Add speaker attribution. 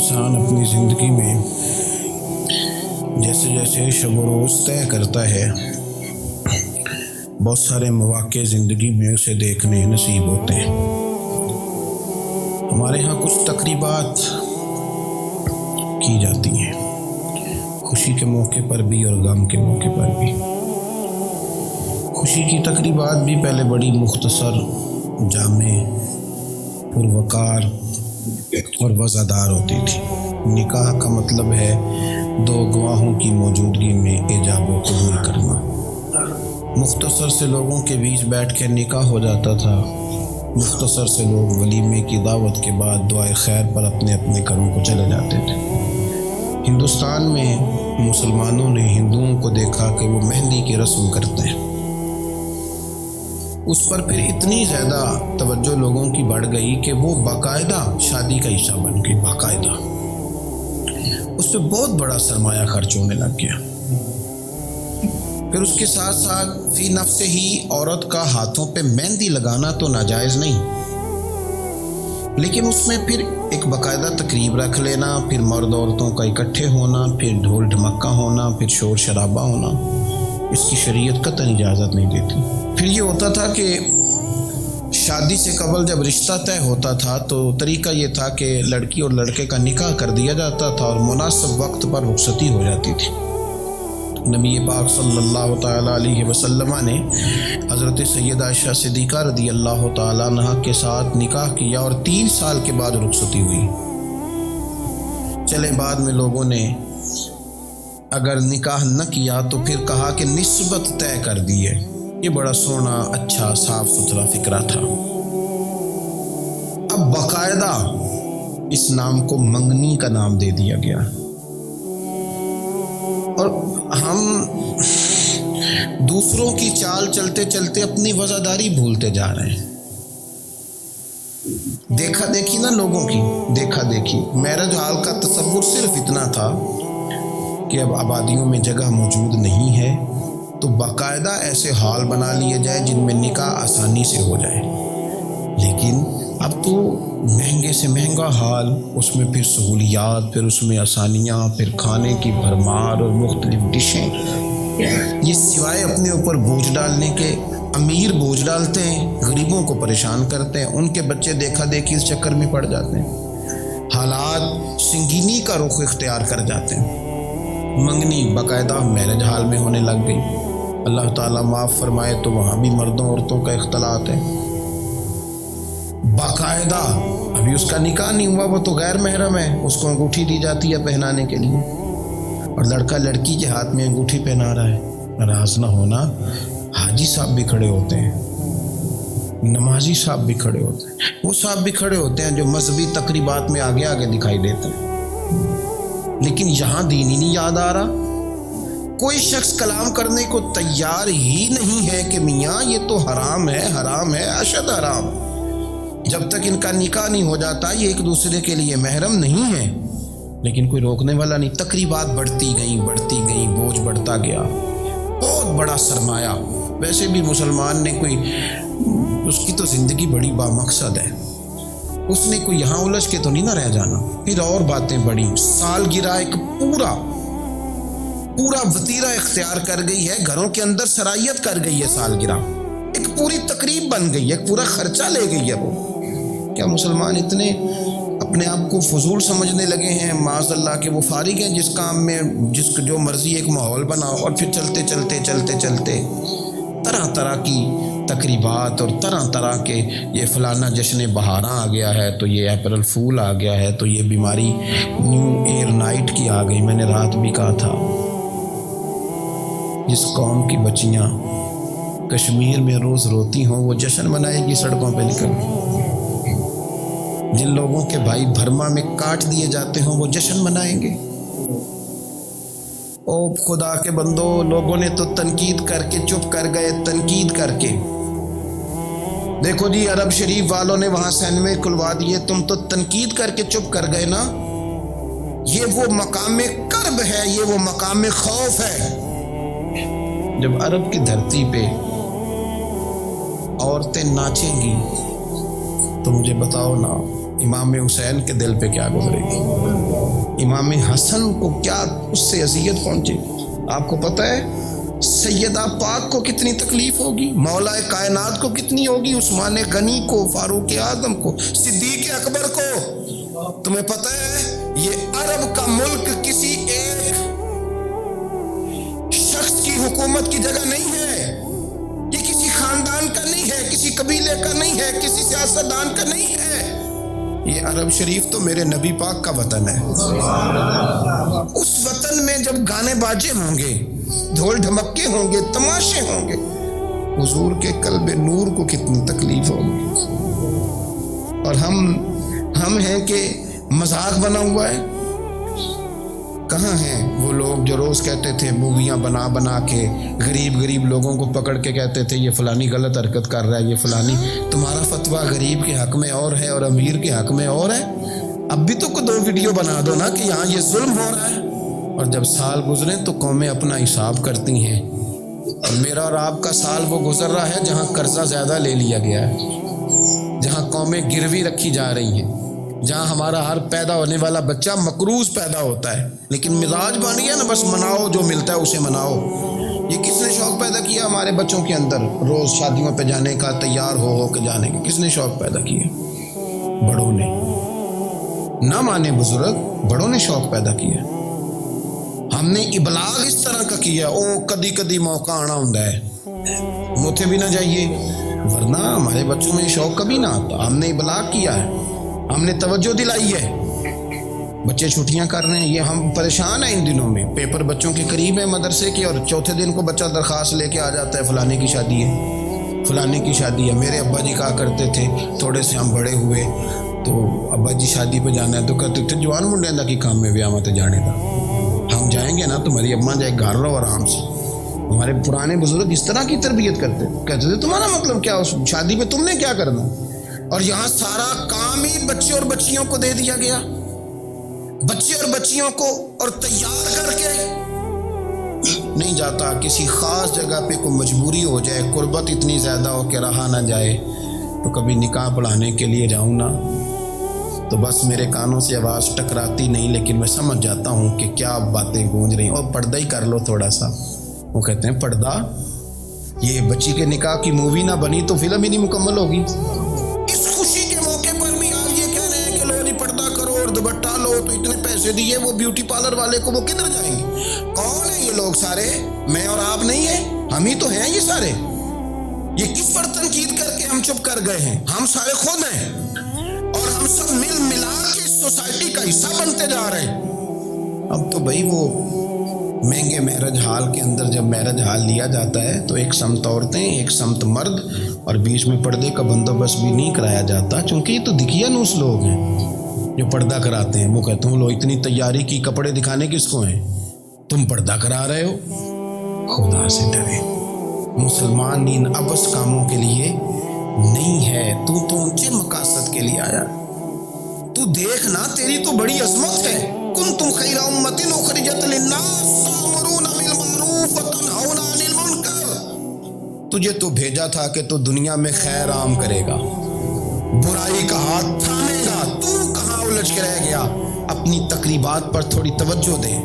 Speaker 1: انسان اپنی زندگی میں جیسے جیسے شب و روز طے کرتا ہے، بہت سارے مواقع زندگی میں اسے دیکھنے نصیب ہوتے ہیں۔ ہمارے ہاں کچھ تقریبات کی جاتی ہیں، خوشی کے موقع پر بھی اور غم کے موقع پر بھی۔ خوشی کی تقریبات بھی پہلے بڑی مختصر، جامع، پروقار اور وزادار ہوتی تھی۔ نکاح کا مطلب ہے دو گواہوں کی موجودگی میں ایجاب و قبول کرنا۔ مختصر سے لوگوں کے بیچ بیٹھ کے نکاح ہو جاتا تھا، مختصر سے لوگ ولیمے کی دعوت کے بعد دعائے خیر پر اپنے اپنے گھروں کو چلے جاتے تھے۔ ہندوستان میں مسلمانوں نے ہندوؤں کو دیکھا کہ وہ مہندی کی رسم کرتے ہیں، اس پر پھر اتنی زیادہ توجہ لوگوں کی بڑھ گئی کہ وہ باقاعدہ شادی کا حصہ بن گئی، باقاعدہ اس پہ بہت بڑا سرمایہ خرچ ہونے لگ گیا۔ پھر اس کے ساتھ ساتھ فی نفس ہی عورت کا ہاتھوں پہ مہندی لگانا تو ناجائز نہیں، لیکن اس میں پھر ایک باقاعدہ تقریب رکھ لینا، پھر مرد عورتوں کا اکٹھے ہونا، پھر ڈھول ڈھمکا ہونا، پھر شور شرابہ ہونا، اس کی شریعت قطعاً اجازت نہیں دیتی۔ پھر یہ ہوتا تھا کہ شادی سے قبل جب رشتہ طے ہوتا تھا تو طریقہ یہ تھا کہ لڑکی اور لڑکے کا نکاح کر دیا جاتا تھا اور مناسب وقت پر رخصتی ہو جاتی تھی۔ نبی پاک صلی اللہ تعالیٰ علیہ وسلم نے حضرت سیدہ عائشہ صدیقہ رضی اللہ تعالیٰ عنہا کے ساتھ نکاح کیا اور 3 سال کے بعد رخصتی ہوئی۔ چلے بعد میں لوگوں نے اگر نکاح نہ کیا تو پھر کہا کہ نسبت طے کر دی ہے۔ یہ بڑا سونا، اچھا، صاف ستھرا فکرہ تھا۔ اب باقاعدہ اس نام کو منگنی کا نام دے دیا گیا، اور ہم دوسروں کی چال چلتے چلتے اپنی وفاداری بھولتے جا رہے ہیں۔ دیکھا دیکھی نا لوگوں کی، دیکھا دیکھی۔ میرج ہال کا تصور صرف اتنا تھا کہ اب آبادیوں میں جگہ موجود نہیں ہے تو باقاعدہ ایسے ہال بنا لیے جائے جن میں نکاح آسانی سے ہو جائے، لیکن اب تو مہنگے سے مہنگا ہال، اس میں پھر سہولیات، پھر اس میں آسانیاں، پھر کھانے کی بھرمار اور مختلف ڈشیں۔ یہ سوائے اپنے اوپر بوجھ ڈالنے کے، امیر بوجھ ڈالتے ہیں، غریبوں کو پریشان کرتے ہیں، ان کے بچے دیکھا دیکھی اس چکر میں پڑ جاتے ہیں، حالات سنگینی کا رخ اختیار کر جاتے ہیں۔ منگنی باقاعدہ میرج ہال میں ہونے لگ گئی۔ اللہ تعالیٰ معاف فرمائے تو وہاں بھی مردوں عورتوں کا اختلاط ہے باقاعدہ۔ ابھی اس کا نکاح نہیں ہوا، وہ تو غیر محرم ہے، اس کو انگوٹھی دی جاتی ہے پہنانے کے لیے، اور لڑکا لڑکی کے ہاتھ میں انگوٹھی پہنا رہا ہے۔ ناراض نہ ہونا، حاجی صاحب بھی کھڑے ہوتے ہیں، نمازی صاحب بھی کھڑے ہوتے ہیں، وہ صاحب بھی کھڑے ہوتے ہیں جو مذہبی تقریبات میں آگے آگے دکھائی دیتے ہیں، لیکن یہاں دین ہی نہیں یاد آ رہا۔ کوئی شخص کلام کرنے کو تیار ہی نہیں ہے کہ میاں یہ تو حرام ہے، حرام ہے، اشد حرام۔ جب تک ان کا نکاح نہیں ہو جاتا یہ ایک دوسرے کے لیے محرم نہیں ہے، لیکن کوئی روکنے والا نہیں۔ تقریبات بڑھتی گئیں، بوجھ بڑھتا گیا، بہت بڑا سرمایہ۔ ویسے بھی مسلمان نے کوئی، اس کی تو زندگی بڑی بامقصد ہے، اس نے کوئی یہاں الجھ کے تو نہیں نہ رہ جانا۔ پھر اور باتیں بڑی، سالگرہ ایک پورا وتیرہ اختیار کر گئی ہے، گھروں کے اندر سرائیت کر گئی ہے سالگرہ، ایک پوری تقریب بن گئی ہے، ایک پورا خرچہ لے گئی ہے وہ۔ کیا مسلمان اتنے اپنے آپ کو فضول سمجھنے لگے ہیں معاذ اللہ کہ وہ فارغ ہیں جس کام میں جو مرضی ایک ماحول بناؤ، اور پھر چلتے طرح طرح کی تقریبات اور طرح طرح کے، یہ فلانا جشن بہاراں آ گیا ہے تو یہ اپریل فول آ گیا ہے تو یہ بیماری نیو ایئر نائٹ کی آ گئی۔ میں نے رات بھی کہا تھا، جس قوم کی بچیاں کشمیر میں روز روتی ہوں وہ جشن منائے گی سڑکوں پہ نکل کے، جن لوگوں کے بھائی برما میں کاٹ دیے جاتے ہوں وہ جشن منائیں گے۔ او خدا کے بندو، لوگوں نے تو تنقید کر کے چپ کر گئے، تنقید کر کے۔ دیکھو جی، عرب شریف والوں نے وہاں سینمے کھلوا دیے، تم تو تنقید کر کے چپ کر گئے نا۔ یہ وہ مقام کرب ہے، یہ وہ مقام خوف ہے۔ جب عرب کی دھرتی پہ عورتیں ناچیں گی تو مجھے بتاؤ نا، امام حسین کے دل پہ کیا گزرے گی؟ امام حسن کو کیا اس سے اذیت پہنچے. آپ کو پتہ ہے سیدہ پاک کو کتنی تکلیف ہوگی, مولا کائنات کو کتنی ہوگی, عثمان غنی کو, فاروق اعظم کو, صدیق اکبر کو. تمہیں پتہ ہے یہ عرب کا ملک کسی ایک شخص کی حکومت کی جگہ نہیں ہے, یہ کسی خاندان کا نہیں ہے, کسی قبیلے کا نہیں ہے, کسی سیاستدان کا نہیں ہے. یہ عرب شریف تو میرے نبی پاک کا وطن ہے. اس وطن میں جب گانے باجے ہوں گے, ڈھول ڈھمکے ہوں گے, تماشے ہوں گے, حضور کے قلب نور کو کتنی تکلیف ہوگی. اور ہم ہیں کہ مذاق بنا ہوا ہے. کہاں ہیں وہ لوگ جو روز کہتے تھے موویاں بنا کے غریب لوگوں کو پکڑ کے کہتے تھے یہ فلانی غلط حرکت کر رہا ہے, یہ فلانی. تمہارا فتویٰ غریب کے حق میں اور ہے اور امیر کے حق میں اور ہے. اب بھی تو کوئی 2 ویڈیو بنا دو نا کہ یہاں یہ ظلم ہو رہا ہے. اور جب سال گزرے تو قومیں اپنا حساب کرتی ہیں, اور میرا اور آپ کا سال وہ گزر رہا ہے جہاں قرضہ زیادہ لے لیا گیا ہے, جہاں قومیں گروی رکھی جا رہی ہیں, جہاں ہمارا ہر پیدا ہونے والا بچہ مقروض پیدا ہوتا ہے. لیکن مزاج بن گیا نا بس مناؤ, جو ملتا ہے اسے مناؤ. یہ کس نے شوق پیدا کیا ہمارے بچوں کے اندر روز شادیوں پہ جانے کا, تیار ہو کے جانے کا؟ کس نے شوق پیدا کیا؟ بڑوں نے. نہ مانے بزرگ, بڑوں نے شوق پیدا کیا. ہم نے ابلاغ اس طرح کا کیا, کدی موقع آنا ہوں ہے, موتے بھی نہ جائیے, ورنہ ہمارے بچوں میں شوق کبھی نہ آتا. ہم نے ابلاغ کیا ہے, ہم نے توجہ دلائی ہے. بچے چھٹیاں کر رہے ہیں, یہ ہم پریشان ہیں ان دنوں میں. پیپر بچوں کے قریب ہے مدرسے کے, اور چوتھے دن کو بچہ درخواست لے کے آ جاتا ہے فلانے کی شادی ہے, فلانے کی شادی ہے. میرے ابا جی کہا کرتے تھے, تھوڑے سے ہم بڑے ہوئے تو ابا جی شادی پہ جانا ہے تو کہتے تھے جوان منڈے دا کی کام میں ویاہ مت جانے دا, ہم جائیں گے نا تمہاری اماں جائے گھر رہو آرام سے. ہمارے پرانے بزرگ اس طرح کی تربیت کرتے, کہتے تھے تمہارا مطلب کیا, اس شادی پہ تم نے کیا کرنا. اور یہاں سارا کام ہی بچے اور بچیوں کو دے دیا گیا, بچے اور بچیوں کو, اور تیار کر کے نہیں جاتا. کسی خاص جگہ پہ کوئی مجبوری ہو جائے, قربت اتنی زیادہ ہو کہ رہا نہ جائے, تو کبھی نکاح پڑھانے کے لیے جاؤں نا تو بس میرے کانوں سے آواز ٹکراتی نہیں, لیکن میں سمجھ جاتا ہوں کہ کیا باتیں گونج رہی ہیں. اور پردہ ہی کر لو تھوڑا سا. وہ کہتے ہیں پردہ, یہ بچی کے نکاح کی مووی نہ بنی تو فلم ہی نہیں مکمل ہوگی. اس خوشی کے موقع پر بھی آپ یہ کہہ رہے ہیں کہ لو جی پردہ کرو اور دوپٹہ لو, تو اتنے پیسے دیے وہ بیوٹی پارلر والے کو, وہ کدھر جائیں گے؟ کون ہیں یہ لوگ سارے؟ میں اور آپ نہیں ہیں, ہم ہی تو ہیں یہ سارے. یہ کس پر تنقید کر کے ہم چپ کر گئے ہیں؟ ہم سارے خود ہیں, اور ہم سب مل ملا کے اس سوسائٹی کا حصہ بنتے جا رہے ہیں. اب تو بھائی وہ مہنگے میرج ہال کے اندر جب میرج ہال لیا جاتا ہے تو ایک سمت عورتیں, ایک سمت مرد, اور بیچ میں پردے کا بندوبست بھی نہیں کرایا جاتا, چونکہ یہ تو دکھیا نوس لوگ ہیں جو پردہ کراتے ہیں. وہ کہتے ہیں لو اتنی تیاری کی, کپڑے دکھانے کس کو ہیں, تم پردہ کرا رہے ہو. خدا سے ڈرے, مسلمان ان ابس کاموں کے لیے نہیں ہے. تو اونچے مقاصد کے لیے آیا. تو دیکھنا تیری تو بڑی عظمت ہے. کنتم خیر امۃ اخرجت للناس تأمرون بالمعروف وتنہون عن المنکر. تجھے تو بھیجا تھا کہ تو دنیا میں خیر عام کرے گا, برائی کا ہاتھ تھامے گا. تو کہاں الجھ کے رہ گیا؟ اپنی تقریبات پر تھوڑی توجہ دے.